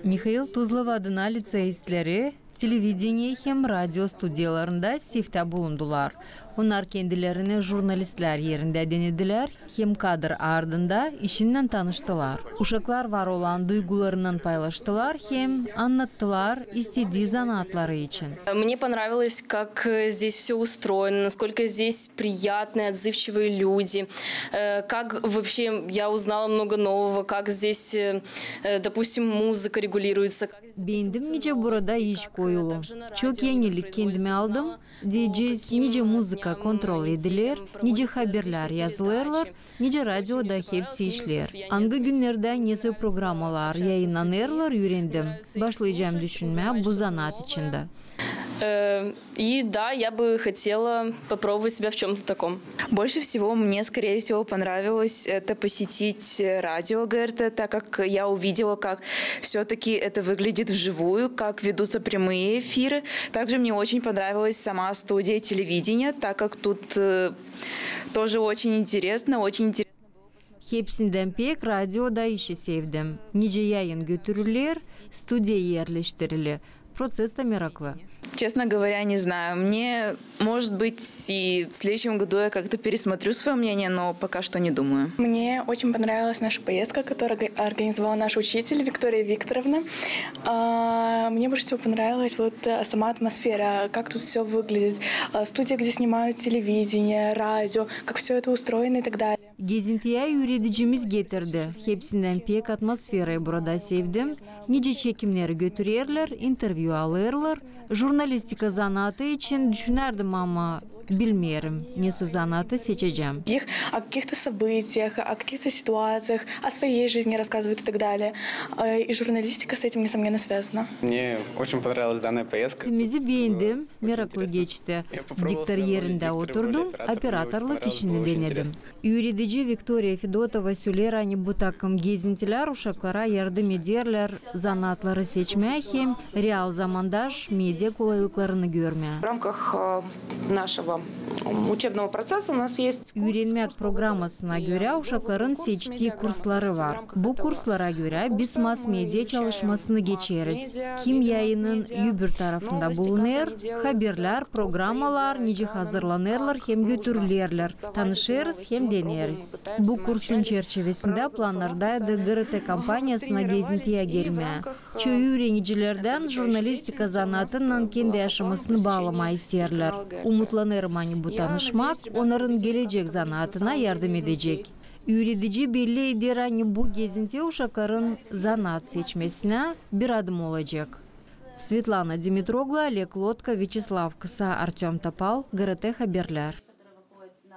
Михаил Тузлов адына лицеистлери телевидение хем радио студияларында сифте булундулар. Onlar kendilerini jurnalistler yerinde denediler, hem kadr ardında işinden tanıştılar. Uşaklar var olan duygularından paylaştılar, hem anlattılar istediği zanatları için. Мне понравилось, как здесь все устроено, насколько здесь приятные, отзывчивые люди, как вообще я узнала много нового, как здесь, допустим, muzika регулируется. Beğendim nice burada iş koyulu. Çok yenilik kendime aldım. Diyeceğiz nice muzika kontrol edilir, nice haberler yazılırlar, nice radyoda hepsi işler. Hangi günlerde nesi programalar yayınlanırlar öğrendim. Başlayacağım düşünmeye bu zanaat içinde. И да, я бы хотела попробовать себя в чем-то таком. Больше всего мне, скорее всего, понравилось это посетить радио ГРТ, так как я увидела, как все-таки это выглядит вживую, как ведутся прямые эфиры. Также мне очень понравилась сама студия телевидения, так как тут тоже очень интересно, Hepsinden pek radyoda işi sevdim. Nice yayın götürülür, stüdye yerleştirilir. Процесс-то meraklı. Честно говоря, не знаю. Мне, может быть, и в следующем году я как-то пересмотрю свое мнение, но пока что не думаю. Мне очень понравилась наша поездка, которую организовала наш учитель Виктория Викторовна. Мне больше всего понравилась вот сама атмосфера, как тут все выглядит. Студия, где снимают телевидение, радио, как все это устроено и так далее. Gezintiye üreticimiz getirdi. Hepsinden pek atmosferayı burada sevdim. Nice çekimleri götürürler, interview alırlar. Jurnalistika zanatı için düşünerdim ama bilmiyorum. Несу zanatı seçeceğim. О каких-то событиях, о каких-то ситуациях, о своей жизни рассказывают и так далее. И журналистика с этим, несомненно, связана. Мне очень понравилась данная поездка. Temizi beğendim, meraklı geçti. Diktör yerinde oturdum, operatörlük işini denedim. Üretici Viktoria Fedotova söyler, hani bu takım gezintiler uşaklara yardım ederler, zanatları seçmeye hem real zamanda medya kolaylıklarını görmeye. В рамках нашего учебного процесса у нас есть Öğrenmek programmasına göre uşakların seçtiği kursları var. Bu kurslara göre biz mass medya çalışmasını geçeriz. Kim yayının öbür tarafında bulunur, haberler, programalar nice hazırlanırlar hem götürülürler. Tanışırız hem deneriz. Bu kursun çerçevesinde planlardaydı GRT kampanyasına gezintiye gelmeye. Çoğu öğrencilerden jurnalistika zanatının kendi yaşamasını bağlamayı isterler. Umutlanırım hani bu tanışmak onların gelecek zanatına yardım edecek. Üretici belli eder hani bu gezinti uşakların zanat seçmesine bir adım olacak. Светлана Димитрогла, Олег Лодка, Вячеслав Кыса, Артем Топал, ГРТ Haberler.